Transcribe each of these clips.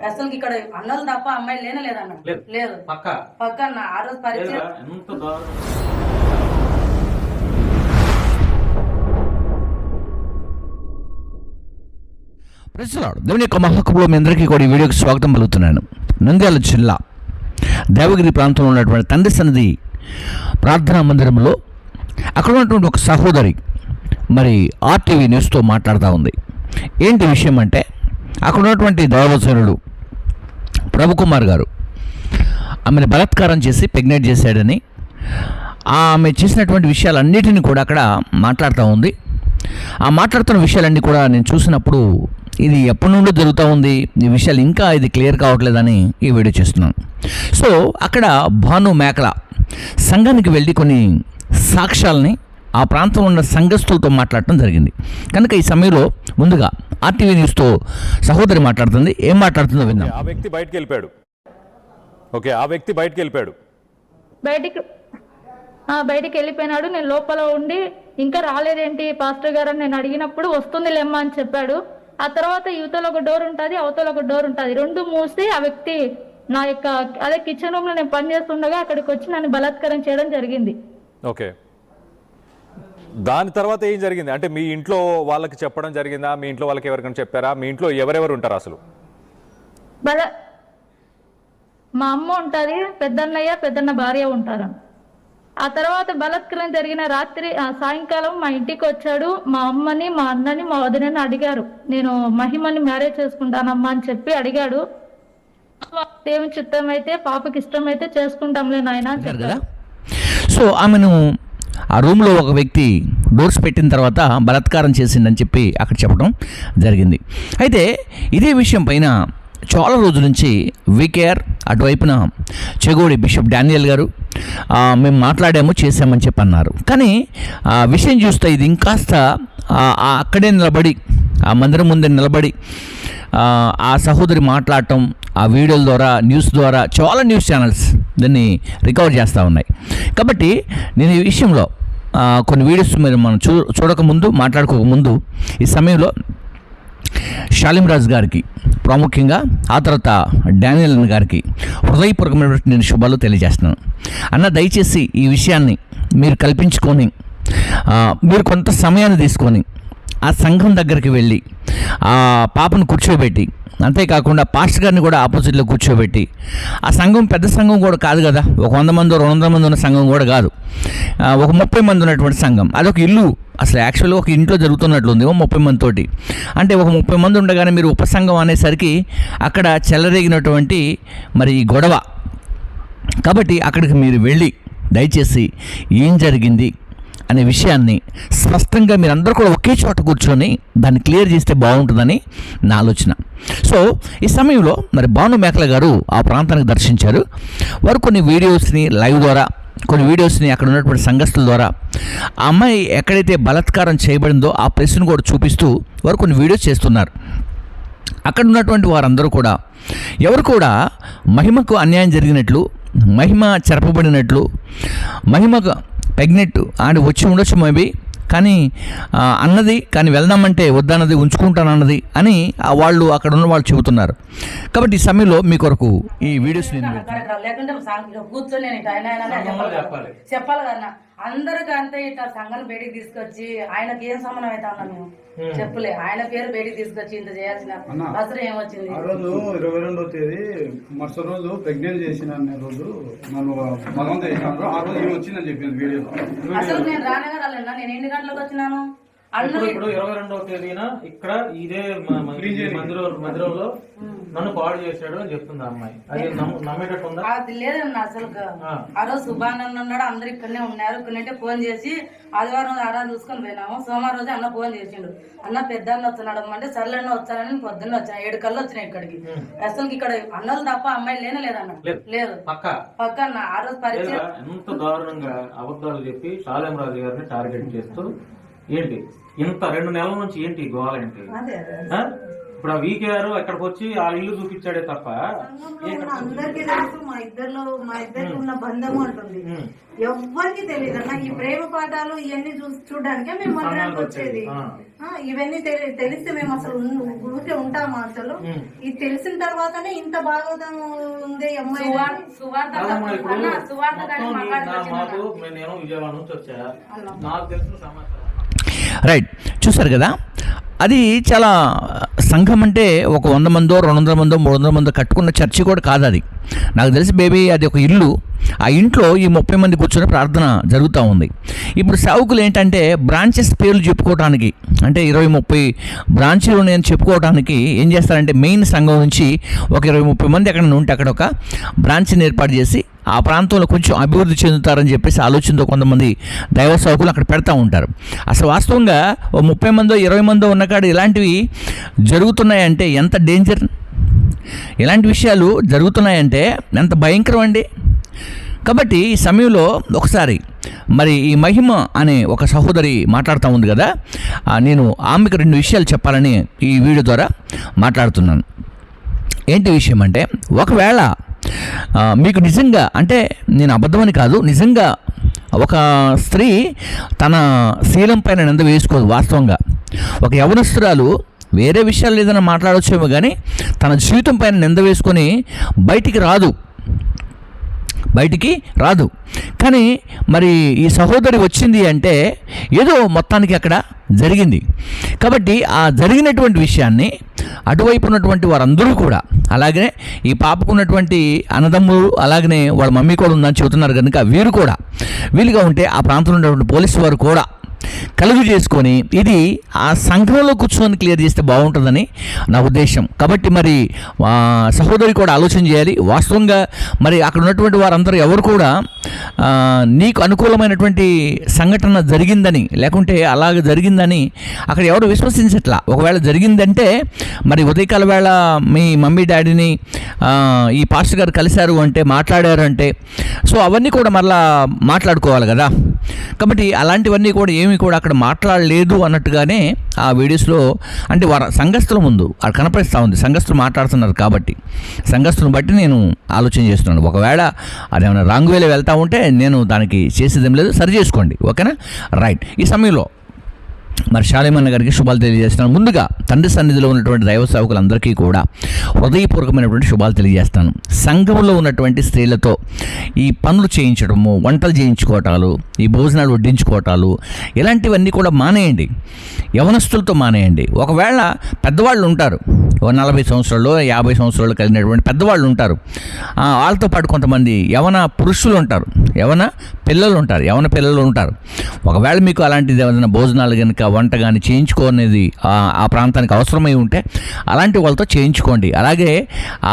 అసలు ఇక్కడ అన్నలు తప్ప అమ్మాయిలు లేనే లేదన్న. లేదు పక్క అన్న. ఆ రోజు పరిచయం ప్రజలాడు దేవుని యొక్క మహాకృపలో మీ అందరికీ కూడా ఈ వీడియోకి స్వాగతం పలుకుతున్నాను. నంద్యాల జిల్లా దేవగిరి ప్రాంతంలో ఉన్నటువంటి తండ్రి సన్నిధి ప్రార్థనా మందిరంలో అక్కడ ఉన్నటువంటి ఒక సహోదరి మరి RTV న్యూస్తో మాట్లాడుతూ ఉంది. ఏంటి విషయం అంటే, అక్కడ ఉన్నటువంటి దైవవచనుడు ప్రభుకుమార్ గారు ఆమెను బలాత్కారం చేసి ప్రెగ్నెంట్ చేశాడని, ఆమె చేసినటువంటి విషయాలన్నిటిని కూడా అక్కడ మాట్లాడుతూ ఉంది. ఆ మాట్లాడుతున్న విషయాలన్నీ కూడా నేను చూసినప్పుడు ఇది ఎప్పటి నుండో జరుగుతూ ఉంది, ఈ విషయాలు ఇంకా ఇది క్లియర్ కావట్లేదని ఈ వీడియో చేస్తున్నాను. సో అక్కడ భాను మేకల సంఘానికి వెళ్ళి కొన్ని సాక్ష్యాలని ఆ ప్రాంతంలో ఉన్న సంఘస్థులతో మాట్లాడటం జరిగింది. కనుక ఈ సమయంలో ముందుగా RTV న్యూస్తో సహోదరి మాట్లాడుతుంది. ఏం మాట్లాడుతుందో విందాం. ఆ వ్యక్తి బయటికి వెళ్ళిపోయాడు. ఓకే, ఆ వ్యక్తి బయటికి వెళ్ళిపోయాడు. బయటికి వెళ్ళిపోయినాడు. నేను లోపల ఉండి ఇంకా రాలేదేంటి పాస్టర్ గారు అని నేను అడిగినప్పుడు వస్తుంది లెమ్మ అని చెప్పాడు. ఆ తర్వాత యువతలో ఒక డోర్ ఉంటుంది, అవతల ఒక డోర్ ఉంటుంది. రెండు మూసి ఆ వ్యక్తి నా యొక్క అదే కిచెన్ రూమ్ లో నేను పని చేస్తుండగా అక్కడికి వచ్చి నన్ను బలాత్కారం చేయడం జరిగింది. ఓకే, దాని తర్వాత ఏం జరిగింది అంటే మీ ఇంట్లో వాళ్ళకి చెప్పడం జరిగిందా? మీ ఇంట్లో వాళ్ళకి ఎవరికైనా చెప్పారా? మీ ఇంట్లో ఎవరెవరు ఉంటారు అసలు? మా అమ్మ ఉంటుంది, పెద్దన్నయ్య పెద్దన్న భార్య ఉంటారు. ఆ తర్వాత బలాత్కారం జరిగిన రాత్రి సాయంకాలం మా ఇంటికి వచ్చాడు. మా అమ్మని, మా అన్నని, మా వదినని అడిగారు. నేను మహిమని మ్యారేజ్ చేసుకుంటానమ్మా అని చెప్పి అడిగాడు. దేవుని చిత్తం అయితే, పాపకి ఇష్టం అయితే చేసుకుంటాంలే నాయన అని చెప్పారు. సో ఆమెను ఆ రూమ్లో ఒక వ్యక్తి డోర్స్ పెట్టిన తర్వాత బలాత్కారం చేసిందని చెప్పి అక్కడ చెప్పడం జరిగింది. అయితే ఇదే విషయం పైన చాలా రోజుల నుంచి VKR అటువైపున చెగోడి బిషప్ డానియల్ గారు మేము మాట్లాడాము, చేసామని చెప్పి అన్నారు. కానీ ఆ విషయం చూస్తే ఇది ఇంకాస్త అక్కడే నిలబడి, ఆ మందిరం ముందే నిలబడి ఆ సహోదరి మాట్లాడటం, ఆ వీడియోల ద్వారా, న్యూస్ ద్వారా చాలా న్యూస్ ఛానల్స్ దీన్ని రికవర్ చేస్తూ ఉన్నాయి. కాబట్టి నేను ఈ విషయంలో కొన్ని వీడియోస్ మనం చూడకముందు, మాట్లాడుకోకముందు ఈ సమయంలో షాలిం రాజు గారికి ప్రాముఖ్యంగా, ఆ తర్వాత డానియల్ గారికి హృదయపూర్వకమైనటువంటి నేను శుభాలు తెలియజేస్తున్నాను. అన్న, దయచేసి ఈ విషయాన్ని మీరు కల్పించుకొని మీరు కొంత సమయాన్ని తీసుకొని ఆ సంఘం దగ్గరికి వెళ్ళి ఆ పాపను కూర్చోబెట్టి, అంతేకాకుండా పాస్టర్ గారిని కూడా ఆపోజిట్లో కూర్చోబెట్టి, ఆ సంఘం పెద్ద సంఘం కూడా కాదు కదా, ఒక 100 మంది 200 మంది ఉన్న సంఘం కూడా కాదు, ఒక 30 మంది ఉన్నటువంటి సంఘం. అదొక ఇల్లు, అసలు యాక్చువల్గా ఒక ఇంట్లో జరుగుతున్నట్లుంది 30 మందితోటి. అంటే ఒక 30 మంది ఉండగానే మీరు ఉపసంఘం అనేసరికి అక్కడ చెలరేగినటువంటి మరి ఈ గొడవ. కాబట్టి అక్కడికి మీరు వెళ్ళి దయచేసి ఏం జరిగింది అనే విషయాన్ని స్పష్టంగా మీరందరూ కూడా ఒకే చోట కూర్చొని దాన్ని క్లియర్ చేస్తే బాగుంటుందని నా ఆలోచన. సో ఈ సమయంలో మరి భాను మేకల గారు ఆ ప్రాంతానికి దర్శించారు. వారు కొన్ని వీడియోస్ని లైవ్ ద్వారా, కొన్ని వీడియోస్ని అక్కడ ఉన్నటువంటి సంఘస్థుల ద్వారా ఆ అమ్మాయి ఎక్కడైతే బలాత్కారం చేయబడిందో ఆ ప్లేస్ను కూడా చూపిస్తూ వారు కొన్ని వీడియోస్ చేస్తున్నారు. అక్కడ ఉన్నటువంటి వారందరూ కూడా ఎవరు కూడా మహిమకు అన్యాయం జరిగినట్లు, మహిమ చెరపబడినట్లు, మహిమకు ప్రెగ్నెంట్ ఆడ వచ్చి ఉండొచ్చు మేబీ, కానీ అన్నది, కానీ వెళ్దామంటే వద్దన్నది, ఉంచుకుంటానన్నది అని వాళ్ళు అక్కడ ఉన్న వాళ్ళు చెబుతున్నారు. కాబట్టి ఈ సమయంలో మీ కొరకు ఈ వీడియోస్ లేకుంటే కూర్చొని చెప్పాలి కదా అందరికి. అంతే ఇట్లా సంఘాన్ని బయటికి తీసుకొచ్చి ఆయనకి ఏం సంబంధం అయితే అన్నా మేము చెప్పలే. ఆయన పేరు బయటికి తీసుకొచ్చి ఇంత చేయాల్సిన అవసరం ఏమొచ్చింది? ఆ రోజు 22వ తేదీ మరుసటి రోజు ప్రెగ్నెంట్ చేసిన రోజు నన్ను బలవంతం చేసినారు. ఆ రోజు ఏమి వచ్చిందని చెప్పింది వీడియో. అసలు నేను రానగా రాలేనా? నేను ఎన్ని గంటలకు వచ్చినాను? ఇప్పుడు 22వ తేదీన ఇక్కడ ఇదే మందిరంలో నన్ను పాడు చేశాడు అని చెప్తుంది అమ్మాయి. అది నమ్మేటట్టుందా? అది లేదన్నా అసలు. ఆ రోజు సుబ్బాన్ ఉన్నాడు, అందరు ఇక్కడనే ఉన్నారు. ఇక్కడంటే ఫోన్ చేసి ఆదివారం ఆరాధన చూసుకొని పోయినాము. సోమవారం రోజు అన్న ఫోన్ చేసిండు, అన్న పెద్ద అన్న వస్తున్నాడు అంటే సర్లన్న వచ్చానని పొద్దున్న వచ్చాను. 7 కల్లా వచ్చినాయి ఇక్కడికి. అసలు ఇక్కడ అన్నలు తప్ప అమ్మాయిలు లేనే లేదన్న. లేదు పక్క అన్న. ఆ రోజు పరిచయం ఎంత దారుణంగా అబద్ధాలు చెప్పి షాలేం రాజు గారిని టార్గెట్ చేస్తూ ఏంటి ఇంత 2 నెలల నుంచి ఏంటి గోవాల ఏంటి? ఇప్పుడు ఆ వీకేఆర్ అక్కడికి వచ్చి ఆ ఇల్లు చూపించాడే తప్ప అందరికీ తెలుసు మా ఇద్దరికి ఉన్న బంధము అంటుంది. ఎవ్వరికి తెలియదు అన్న. ఈ ప్రేమ పాఠాలు ఇవన్నీ చూడడానికే మేము మందిరానికి వచ్చేది. ఇవన్నీ తెలిస్తే మేము అసలు ఊరికే ఉంటామా అసలు? ఇది తెలిసిన తర్వాతనే ఇంత భాగవతం ఉంది అమ్మాయి. నేను విజయవాడ నుంచి వచ్చా, నాకు తెలిసిన సమాచారం. రైట్, చూసారు కదా, అది చాలా సంఘం అంటే ఒక 100 మందో 200 మందో 300 మందో కట్టుకున్న చర్చి కూడా కాదు అది. నాకు తెలిసి బేబీ అది ఒక ఇల్లు. ఆ ఇంట్లో ఈ 30 మంది కూర్చొని ప్రార్థన జరుగుతూ ఉంది. ఇప్పుడు సేవకులు ఏంటంటే బ్రాంచెస్ పేర్లు చెప్పుకోవడానికి, అంటే 20-30 బ్రాంచీలు నేను చెప్పుకోవడానికి ఏం చేస్తారంటే మెయిన్ సంఘం నుంచి ఒక 20-30 మంది ఎక్కడ ఉంటే అక్కడ ఒక బ్రాంచ్ని ఏర్పాటు చేసి ఆ ప్రాంతంలో కొంచెం అభివృద్ధి చెందుతారని చెప్పేసి ఆలోచనతో కొంతమంది దైవ సేవకులు అక్కడ పెడతా ఉంటారు. అసలు వాస్తవంగా ఓ 30 మందో 20 మందో ఉన్నకాడ ఇలాంటివి జరుగుతున్నాయంటే ఎంత డేంజర్, ఇలాంటి విషయాలు జరుగుతున్నాయంటే ఎంత భయంకరం అండి. కాబట్టి ఈ సమయంలో ఒకసారి మరి ఈ మహిమ అనే ఒక సహోదరి మాట్లాడుతూ ఉంది కదా, నేను ఆమెకు 2 విషయాలు చెప్పాలని ఈ వీడియో ద్వారా మాట్లాడుతున్నాను. ఏంటి విషయం అంటే, ఒకవేళ మీకు నిజంగా, అంటే నేను అబద్ధమని కాదు, నిజంగా ఒక స్త్రీ తన శీలం పైన నింద వేసుకోదు. వాస్తవంగా ఒక యవనస్తురాలు వేరే విషయాలు ఏదైనా మాట్లాడవచ్చేమో కానీ తన జీవితం పైన నింద వేసుకొని బయటికి రాదు. కానీ మరి ఈ సహోదరి వచ్చింది అంటే ఏదో మొత్తానికి అక్కడ జరిగింది. కాబట్టి ఆ జరిగినటువంటి విషయాన్ని అటువైపు ఉన్నటువంటి వారందరూ కూడా, అలాగే ఈ పాపకున్నటువంటి అన్నదమ్ములు, అలాగనే వాళ్ళ మమ్మీ కూడా ఉందని చెబుతున్నారు కనుక వీలుగా ఉంటే ఆ ప్రాంతంలో ఉన్నటువంటి పోలీసు వారు కూడా కలుగు చేసుకొని ఇది ఆ సంఘంలో కూర్చొని క్లియర్ చేస్తే బాగుంటుందని నా ఉద్దేశం. కాబట్టి మరి సహోదరి కూడా ఆలోచన చేయాలి. వాస్తవంగా మరి అక్కడ ఉన్నటువంటి వారందరూ ఎవరు కూడా నీకు అనుకూలమైనటువంటి సంఘటన జరిగిందని, లేకుంటే అలాగ జరిగిందని అక్కడ ఎవరు విశ్వసించట్లా. ఒకవేళ జరిగిందంటే మరి ఉదయకాల వేళ మీ మమ్మీ డాడీని ఈ పాస్టర్ గారు కలిశారు అంటే, మాట్లాడారు అంటే, సో అవన్నీ కూడా మరలా మాట్లాడుకోవాలి కదా. కాబట్టి అలాంటివన్నీ కూడా ఏమీ కూడా అక్కడ మాట్లాడలేదు అన్నట్టుగానే ఆ వీడియోస్లో, అంటే సంఘస్థుల ముందు అది కనపడిస్తూ ఉంది. సంఘస్థులు మాట్లాడుతున్నారు కాబట్టి సంఘస్థులను బట్టి నేను ఆలోచన చేస్తున్నాను. ఒకవేళ అదేమైనా రాంగ్ వేలో వెళ్తూ ఉంటే నేను దానికి చేసేదేం లేదు, సరి చేసుకోండి, ఓకేనా? రైట్. ఈ సమయంలో మరి షాలేమన్న గారికి శుభాలు తెలియజేస్తున్నాను. ముందుగా తండ్రి సన్నిధిలో ఉన్నటువంటి దైవ సేవకులందరికీ కూడా హృదయపూర్వకమైనటువంటి శుభాలు తెలియజేస్తాను. సంఘంలో ఉన్నటువంటి స్త్రీలతో ఈ పనులు చేయించడము, వంటలు చేయించుకోవటాలు, ఈ భోజనాలు వడ్డించుకోవటాలు, ఇలాంటివన్నీ కూడా మానేయండి. యవనస్తులతో మానేయండి. ఒకవేళ పెద్దవాళ్ళు ఉంటారు, 40 సంవత్సరాలు 50 సంవత్సరాలు కలిగినటువంటి పెద్దవాళ్ళు ఉంటారు, వాళ్ళతో పాటు కొంతమంది యవన పురుషులు ఉంటారు, యవన పిల్లలు ఉంటారు. ఒకవేళ మీకు అలాంటిది ఏదైనా భోజనాలు కనుక, వంట కానీ చేయించుకోనేది ఆ ప్రాంతానికి అవసరమై ఉంటే అలాంటి వాళ్ళతో చేయించుకోండి. అలాగే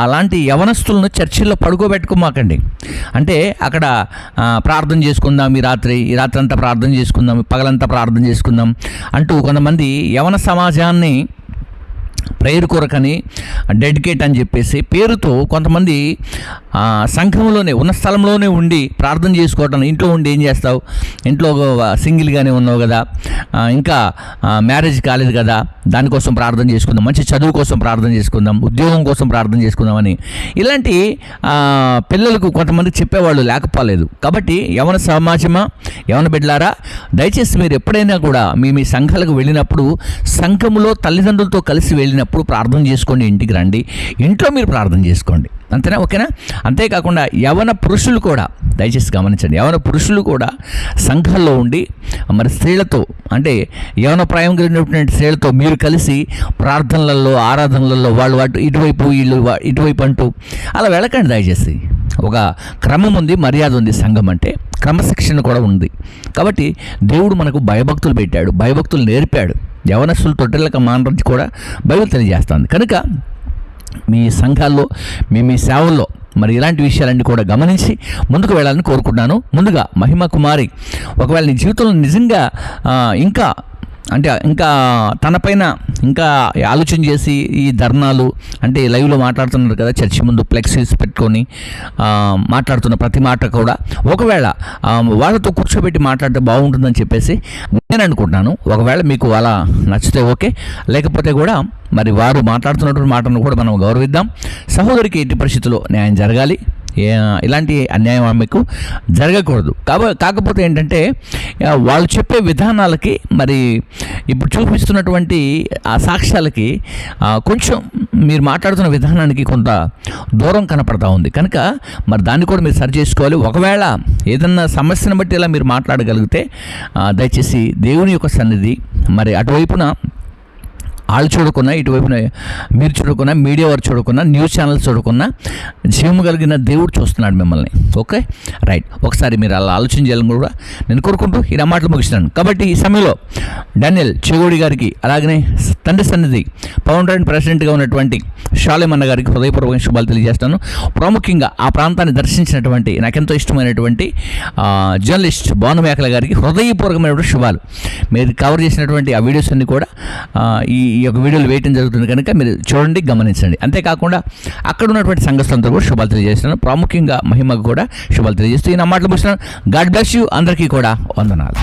అలాంటి యవనస్తులను చర్చిల్లో పడుకోబెట్టుకోమాకండి. అంటే అక్కడ ప్రార్థన చేసుకుందాం, ఈ రాత్రి అంతా ప్రార్థన చేసుకుందాం, పగలంతా ప్రార్థన చేసుకుందాం అంటూ కొంతమంది యవన సమాజాన్ని ప్రేయర్ కొరకని డెడికేట్ అని చెప్పేసి పేరుతో కొంతమంది సంఘంలోనే ఉన్న స్థలంలోనే ఉండి ప్రార్థన చేసుకోవటం. ఇంట్లో ఉండి ఏం చేస్తావు, ఇంట్లో సింగిల్గానే ఉన్నావు కదా, ఇంకా మ్యారేజ్ కాలేదు కదా, దానికోసం ప్రార్థన చేసుకుందాం, మంచి చదువు కోసం ప్రార్థన చేసుకుందాం, ఉద్యోగం కోసం ప్రార్థన చేసుకుందామని ఇలాంటి పిల్లలకు కొంతమంది చెప్పేవాళ్ళు లేకపోలేదు. కాబట్టి యవన సమాజమా, యవన బిడ్డలారా, దయచేసి మీరు ఎప్పుడైనా కూడా మీ సంఘాలకు వెళ్ళినప్పుడు సంఘములో తల్లిదండ్రులతో కలిసి వెళ్ళినప్పుడు ప్రార్థన చేసుకోండి. ఇంటికి రండి, ఇంట్లో మీరు ప్రార్థన చేసుకోండి, అంతేనా? ఓకేనా? అంతేకాకుండా యవన పురుషులు కూడా దయచేసి గమనించండి, యవన పురుషులు కూడా సంఘాల్లో ఉండి మరి స్త్రీలతో, అంటే యవన ప్రాయం కలిగినటువంటి స్త్రీలతో మీరు కలిసి ప్రార్థనలలో, ఆరాధనలలో వాళ్ళు ఇటువైపు వీళ్ళు ఇటువైపు అంటూ అలా వెళ్ళకండి. దయచేసి ఒక క్రమం ఉంది, మర్యాద ఉంది. సంఘం అంటే క్రమశిక్షణ కూడా ఉంది. కాబట్టి దేవుడు మనకు భయభక్తులు పెట్టాడు, భయభక్తులు నేర్పాడు. యవనస్తులు తొట్టెలకు మానరించి కూడా బైబిల్ తెలియజేస్తుంది. కనుక మీ సంఘాల్లో, మీ సేవల్లో మరి ఇలాంటి విషయాలన్నీ కూడా గమనించి ముందుకు వెళ్ళాలని కోరుకుంటున్నాను. ముందుగా మహిమ కుమారి, ఒకవేళ నీ జీవితంలో నిజంగా ఇంకా అంటే ఇంకా తనపైన ఇంకా ఆలోచన చేసి ఈ ధర్నాలు అంటే లైవ్లో మాట్లాడుతున్నారు కదా చర్చి ముందు ఫ్లెక్సీస్ పెట్టుకొని మాట్లాడుతున్న ప్రతి మాట కూడా ఒకవేళ వాళ్ళతో కూర్చోబెట్టి మాట్లాడితే బాగుంటుందని చెప్పేసి నేను అనుకుంటున్నాను. ఒకవేళ మీకు అలా నచ్చితే ఓకే, లేకపోతే కూడా మరి వారు మాట్లాడుతున్నటువంటి మాటను కూడా మనం గౌరవిద్దాం. సహోదరికి ఎట్టి పరిస్థితుల్లో న్యాయం జరగాలి, ఇలాంటి అన్యాయం ఆమెకు జరగకూడదు. కాకపోతే ఏంటంటే వాళ్ళు చెప్పే విధానాలకి మరి ఇప్పుడు చూపిస్తున్నటువంటి ఆ సాక్ష్యాలకి కొంచెం మీరు మాట్లాడుతున్న విధానానికి కొంత దూరం కనపడతా ఉంది కనుక మరి దాన్ని కూడా మీరు సరి చేసుకోవాలి. ఒకవేళ ఏదన్నా సమస్యను బట్టి ఇలా మీరు మాట్లాడగలిగితే దయచేసి దేవుని యొక్క సన్నిధి మరి అటువైపున వాళ్ళు చూడకున్నా, ఇటువైపున మీరు చూడకున్నా, మీడియా వారు చూడకున్నా, న్యూస్ ఛానల్స్ చూడకున్నా జీవము కలిగిన దేవుడు చూస్తున్నాడు మిమ్మల్ని. ఓకే రైట్, ఒకసారి మీరు అలా ఆలోచన చేయాలని కూడా నేను కోరుకుంటూ ఈ మాటలు ముగిస్తున్నాను. కాబట్టి ఈ సమయంలో డానియల్ చెగోడి గారికి అలాగనే తండ్రి సన్నిధి పవన్ రాయన్ ప్రెసిడెంట్గా ఉన్నటువంటి షాలేం అన్న గారికి హృదయపూర్వక శుభాలు తెలియజేస్తాను. ప్రాముఖ్యంగా ఆ ప్రాంతాన్ని దర్శించినటువంటి నాకెంతో ఇష్టమైనటువంటి జర్నలిస్ట్ భాను మేకల గారికి హృదయపూర్వకమైనటువంటి శుభాలు. మీరు కవర్ చేసినటువంటి ఆ వీడియోస్ అన్ని కూడా ఈ యొక్క వీడియోలు వేయటం జరుగుతుంది కనుక మీరు చూడండి, గమనించండి. అంతేకాకుండా అక్కడ ఉన్నటువంటి సంఘస్థులంతా కూడా శుభాలు తెలియజేస్తున్నాను. ప్రాముఖ్యంగా మహిమకు కూడా శుభాలు తెలియజేస్తూ ఈ నా మాటలు ముగిస్తున్నాను. God bless you. అందరికీ కూడా వందనాలు.